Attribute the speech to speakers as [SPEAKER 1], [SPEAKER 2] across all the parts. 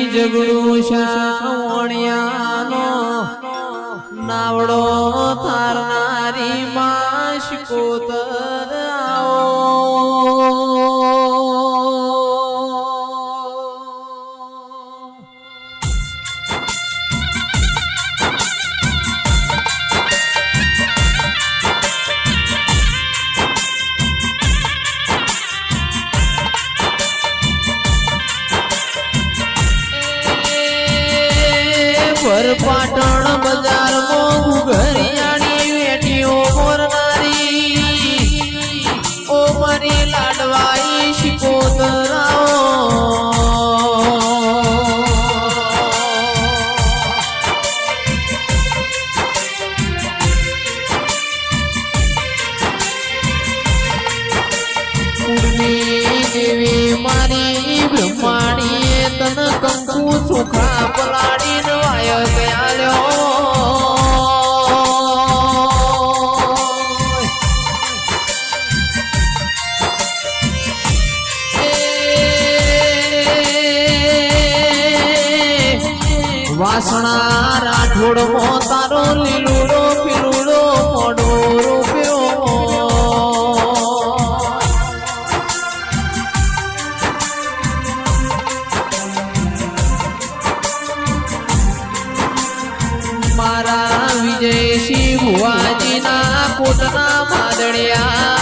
[SPEAKER 1] જગડું શાવણિયાનો નાવડો થારનારી માં શિકોતર આવો પાટણ બજાર માં ઘરિયાળી વેટીઓ મોરનારી ઓ મારી લાડવાઈ શિકોતરાઓ ઉર્મી દેવી મારી બ્રહ્માણીએ તન કંકુ સુખા પલાડી વાસણા રાઠોડ મો તારો લીલુડો પીલુડો મોડો રૂપ્યો મારા વિજયસિંહ ભુવાજીના કોટના માદડિયા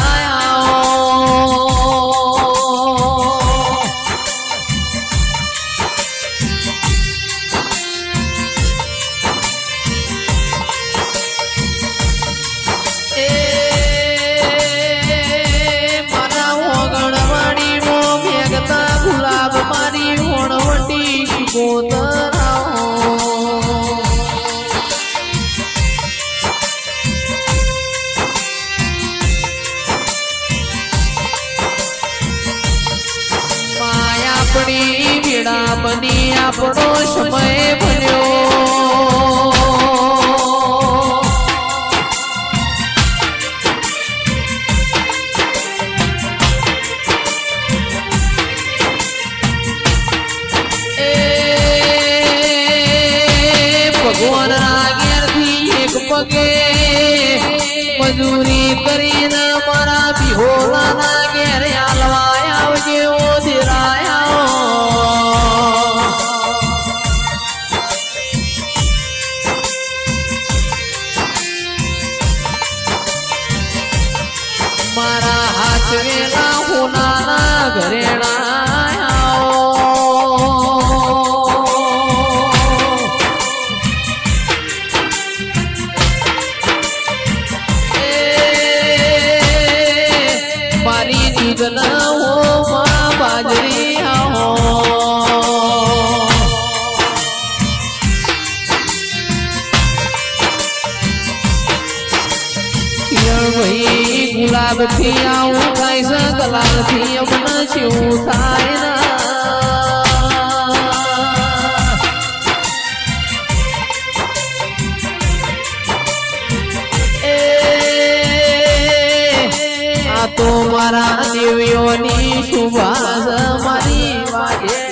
[SPEAKER 1] આપણી વેળા બની આપણો સમય ભર્યો ભગવાન આગળથી એક પગે મજૂરી કરીને મારા બિહોલાના ઘેર હાલવા આવજે ઓ ધીરાયા મારા હાથ વેલા હોનાના ઘરેણા બાજરી ભાઈ ગુલાબ થી આવું થાય છે ગલાલ થી અમને શું થાય તો મારા દેવીઓની સુભાષ મારી વાગે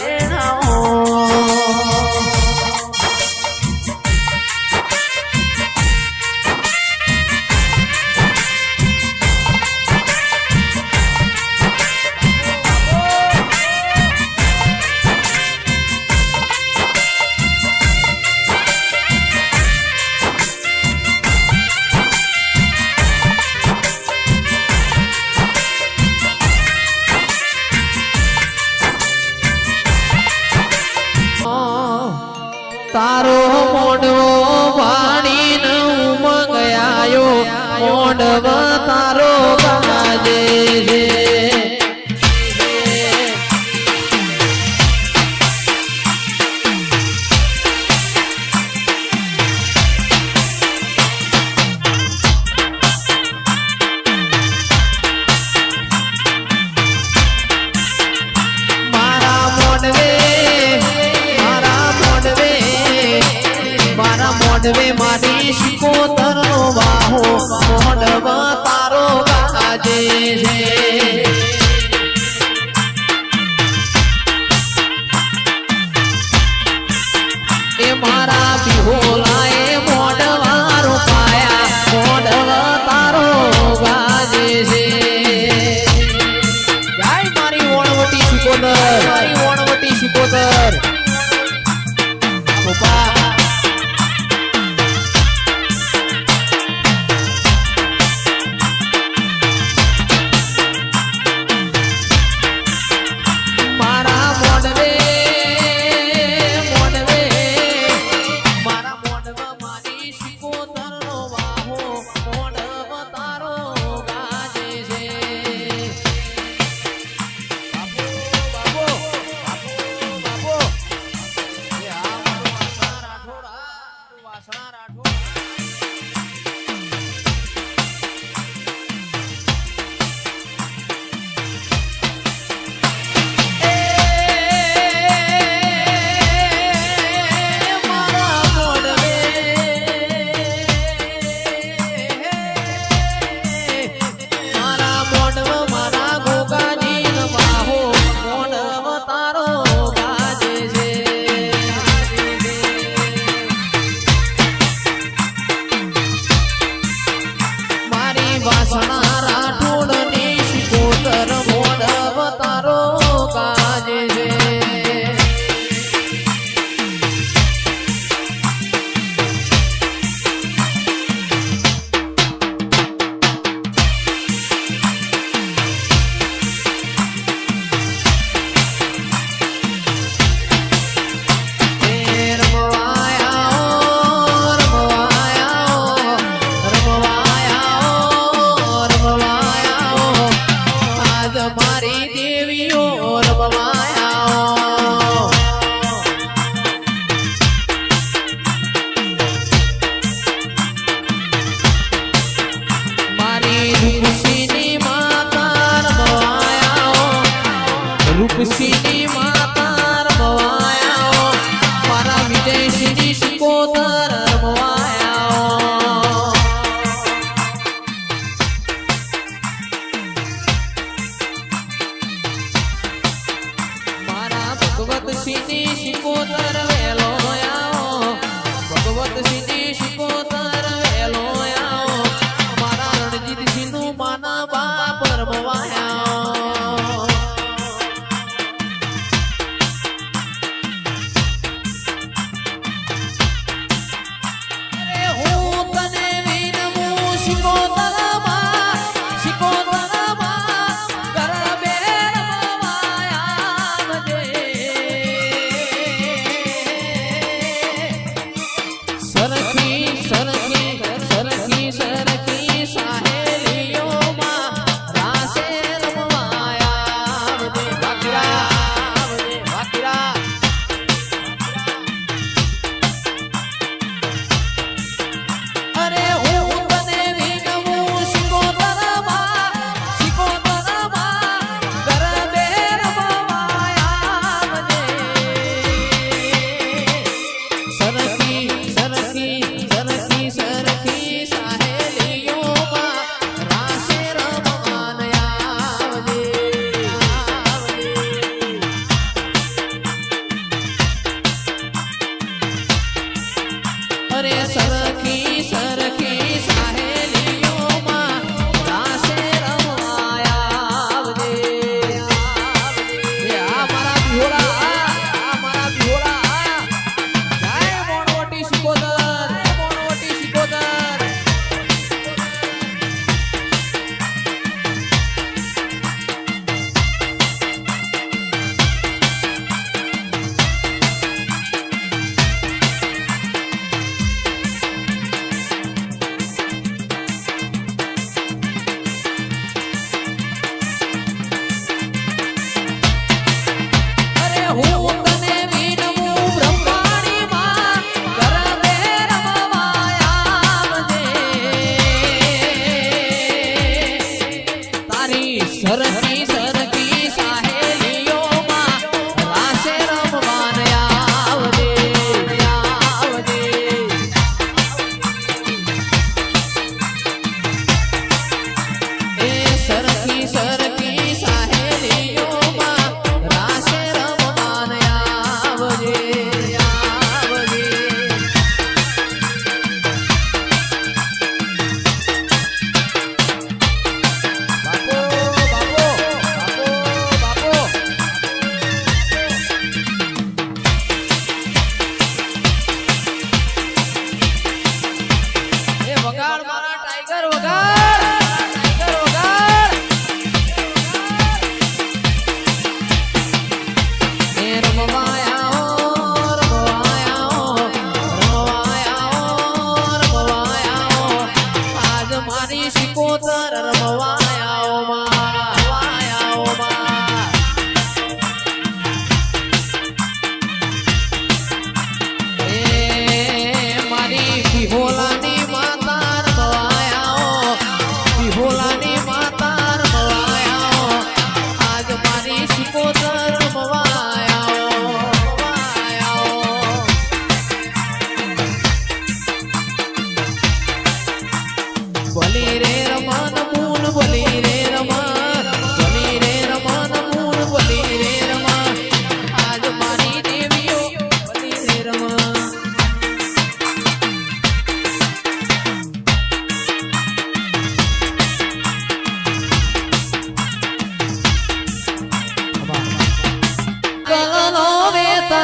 [SPEAKER 1] તારો મોડવો વાણીને ઉમંગયાયો મોડવ તારો ગાજે છે મારા મોડવે મારી શિકોતર નો વાહો મોડવ તારો ગાજે છે મારા બિહોલાએ મોઢવા રૂપાયા મોઢવા તારો ગાજે છે જય મારી વણવટી શિકોદર મારી વણવટી શિકોદર પપ્પા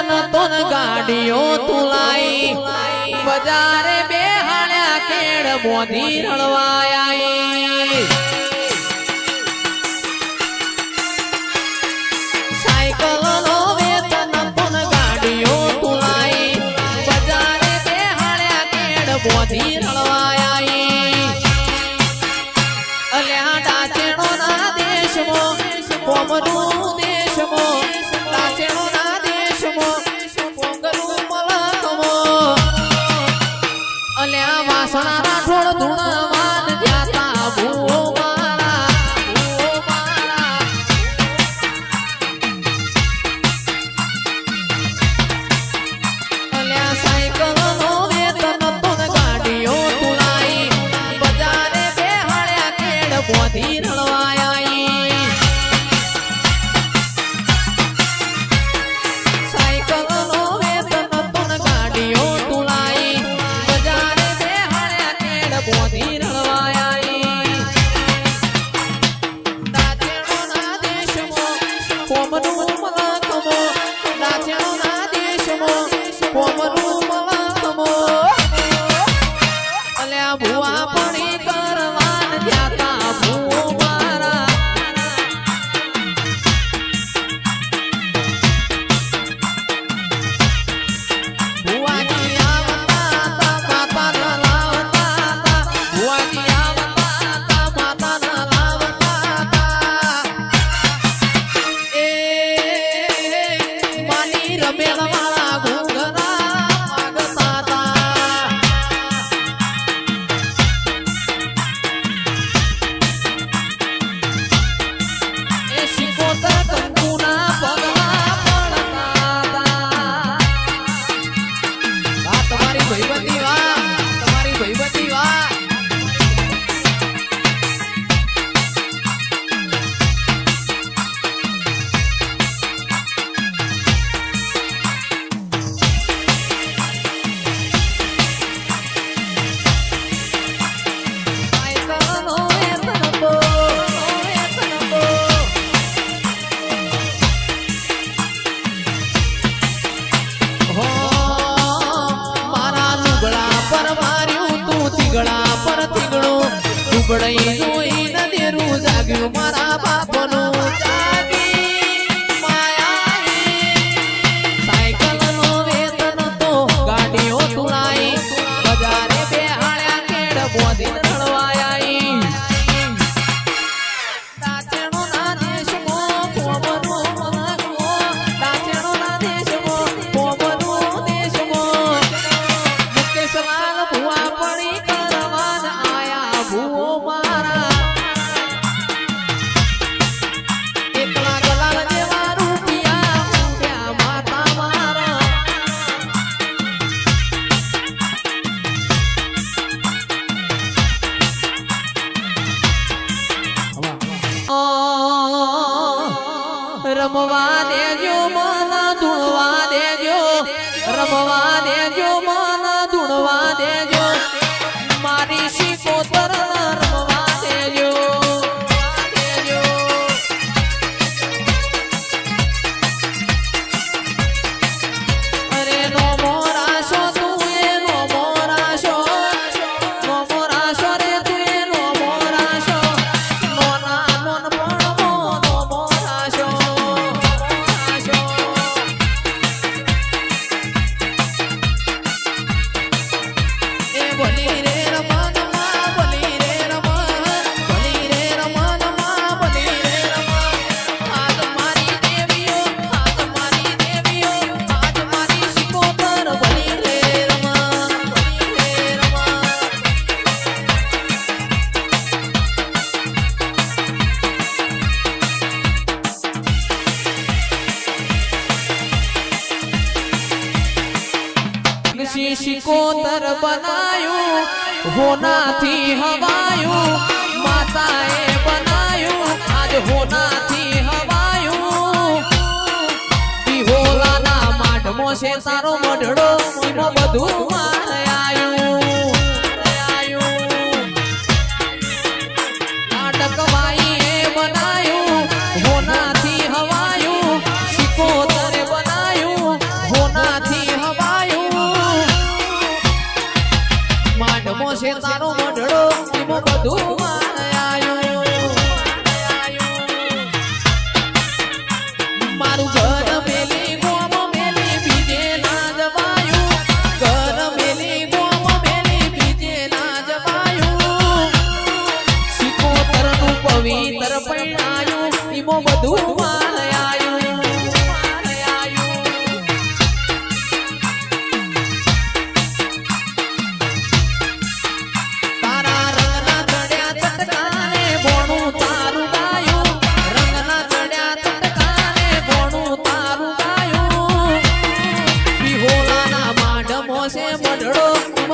[SPEAKER 1] વેતન તોન ગાડીઓ તુલાઈ બજારે બેહાડ્યા કેડ બોધી રળવાયા સાયકલ નો વેતન તોન ગાડીઓ તુલાઈ બજારે બેહાડ્યા કેડ બોધી રળવાયા અલ્યા ડાચેણો ના દેશમાં કોમનું દેશમાં ડાચેણો ના દેશમાં પોંગલું મલકમાં અલ્યા વાસણા ના ઠોળ ધૂણવાન જાતા ભૂવો મારા અલ્યા સાયકલ નો વેતન તોન ગાડીઓ તુલાઈ બજારે બેહાડ્યા કેડ બોધી રળવાયા સાયકલ નો વેતન તોન ગાડીઓ તુલાઈ બજારે બેહાડ્યા કેડ બોધી રળવાયા ડાચેણો ના દેશમાં કોમનું મલકમો ડાચેણો ના દેશમાં કોમનું મલકમો અલ્યા ભુવા પડી કરવાન જાતા ભૂવો મારા ભુવાજી આવતા માતા ન લાવતા ભુવાજી આવતા માતા ન લાવતા એ માની રમેલ વાળા ઘૂંઘરા માગતા હતા એ શિકોતર કંકુના પગલા પડતા હતા તમારી ભઈબંધી વાહ તમારી ભઈબંધી વાહ સાયકલ નો વેતન બો હો મારા લુગડા પર માર્યું તું થીગડા પર થીગડું દુબળઈ જોઈ ન દેરું જાગ્યું મારા બાપનું જાગી માયાઈ સાયકલ નો વેતન તો ગાડીઓ તુલાઈ બજારે બેહાડ્યા કેડ બોધી રળવાયા ડાચેણો ના દેશમાં કોમનું મલકમો ડાચેણો ના દેશમાં કોમનું દેશમાં મુકેશલાલ ભુવા પડી કરવાન આયા ભૂવો મારા એકલા ગલાલ જેવા રૂપિયા ઉડ્યા માતા મારા રમવા દેજો મન ધૂણવા દેજો રમવા દેજો મન ધૂણવા દેજો મારી શિકોતર રમવા દેજો અરે નો મોરાશો તું એ નો મોરાશો રે તું એ નો મોરાશો નો ના નોન પણ નો મોરાશો એ બોલી રે રમન માં બોલી રે રમન બોલી રે રમન માં બોલી રે રમન આજ મારી દેવીઓ આજ મારી દેવીઓ આજ મારી શિકોતર બોલી રે રમન શિકોતર બનાયું હોનાથી હવાયું માતાએ બનાયું આજ હોનાથી હવાયું વિહોલાના માઢમાં છે તારો મઢડો એમાં બધું આયું નાટકવાઈ એ બનાયું હોનાથી હવાયું શિકોતરે બનાયું બધું મારું ઘર મેલી ગોમ મેલી બીજે ના જવાયું ઘર મેલી ગોમ મેલી બીજે ના જવાયું સિકોતરનું પવિત્ર પૈણાયું ઈમો બધું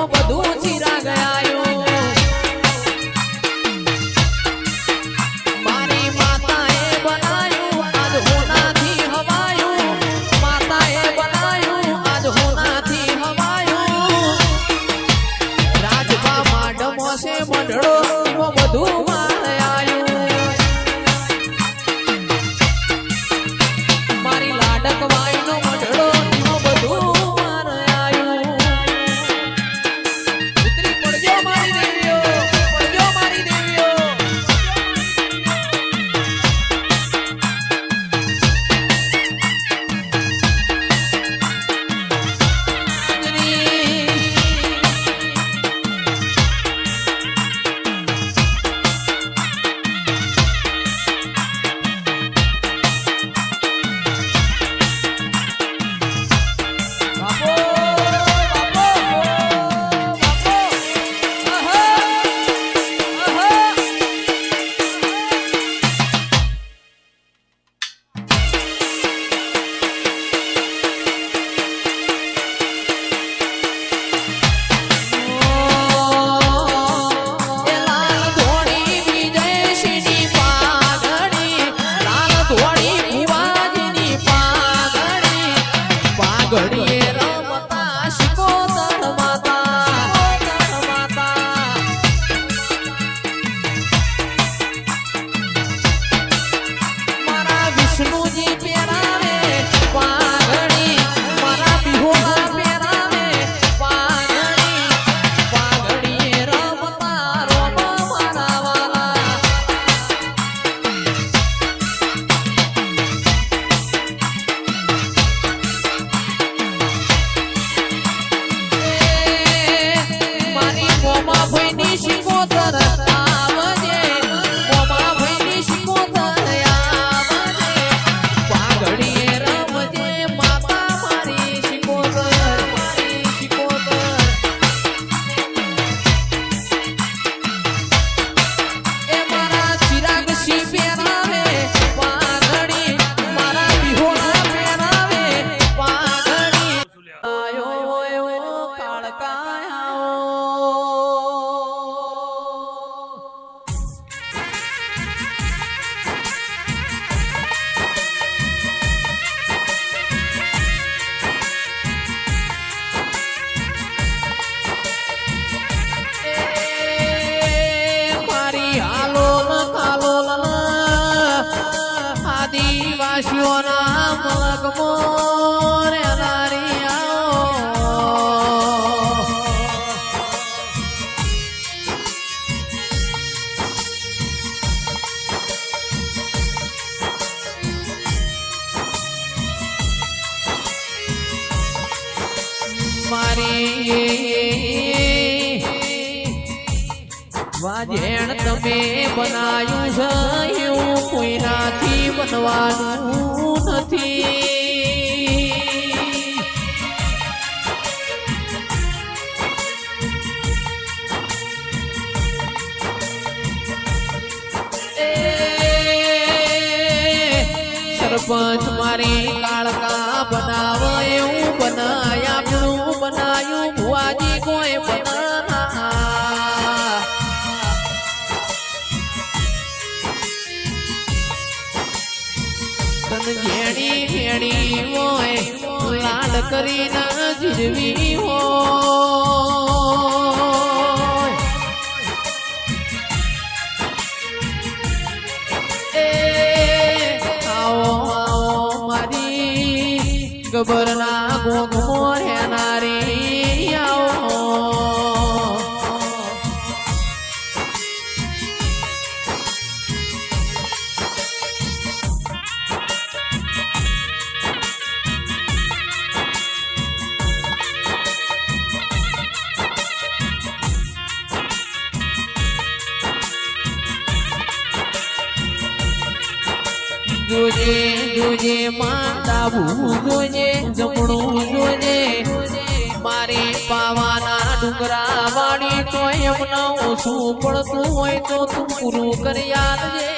[SPEAKER 1] બધું ચીરા ગયાયું મારી માતાએ બનાયું આજ હોનાથી હવાયું માતાએ બનાયું આજ હોનાથી હવાયું રાજપા માડમો છે મંડળો એમાં બધું મારાયું મારી લાડક વાયનો મંડળો એમાં બધું આદિવાસીઓના મલકમો રેનારી મારી વાજેણ તમે બનાયું છે એવું કોઈનાથી બનવાનું નથી સરપંચ મારી કાળકા બનાવ એવું બનાયા બનાયું ભુવાજી કોઈ બના ઘેડી ઘેડી હોય લાડ કરીને જીરવી હોય એ આવો આવો મારી ગબરના ગોગમો રહેનારી આવો જોજે માં ડાબું જોજે જમણું જોજે મારી પાવાના ડુંગરા વાળી તો એમને ઓછું પડતું હોય તો તું પૂરું કરી આલજે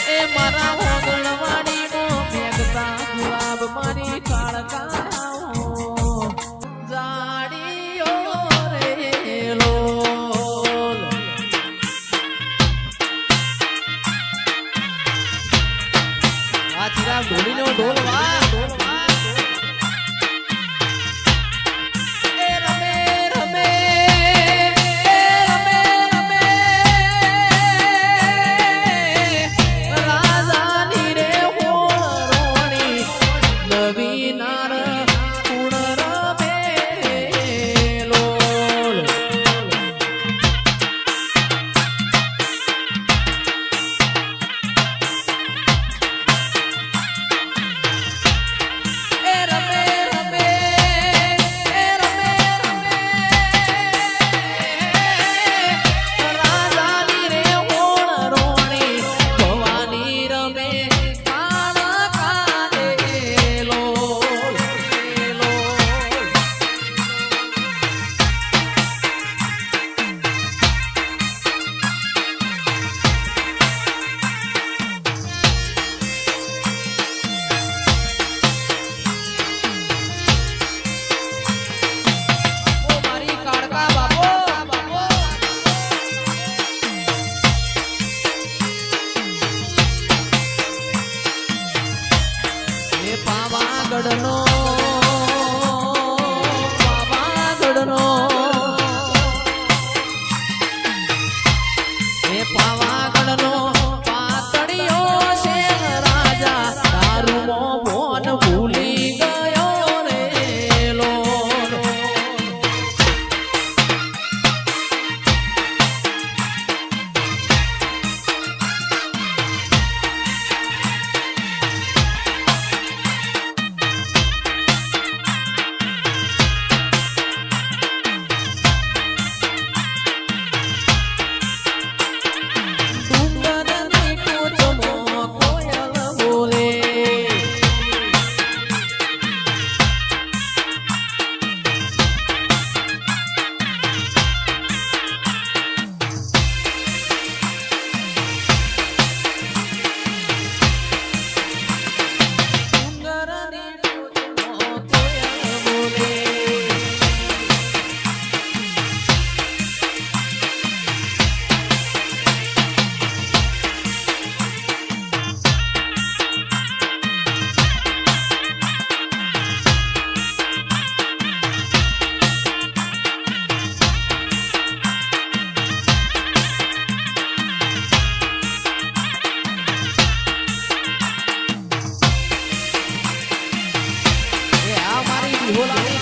[SPEAKER 1] એ મારા ઓગણવાડી નો મેઘતા ગુલાબ મારી કાળકાઓ જાડીઓ રે લોલ આ ચિરાગ ઢોલીનો ઢોલ વા પાવાગઢનો પાવાગઢનો પાતળિયો છે રાજા દારૂનો ભોન ભૂલી ગયો રે લોલ ભોલા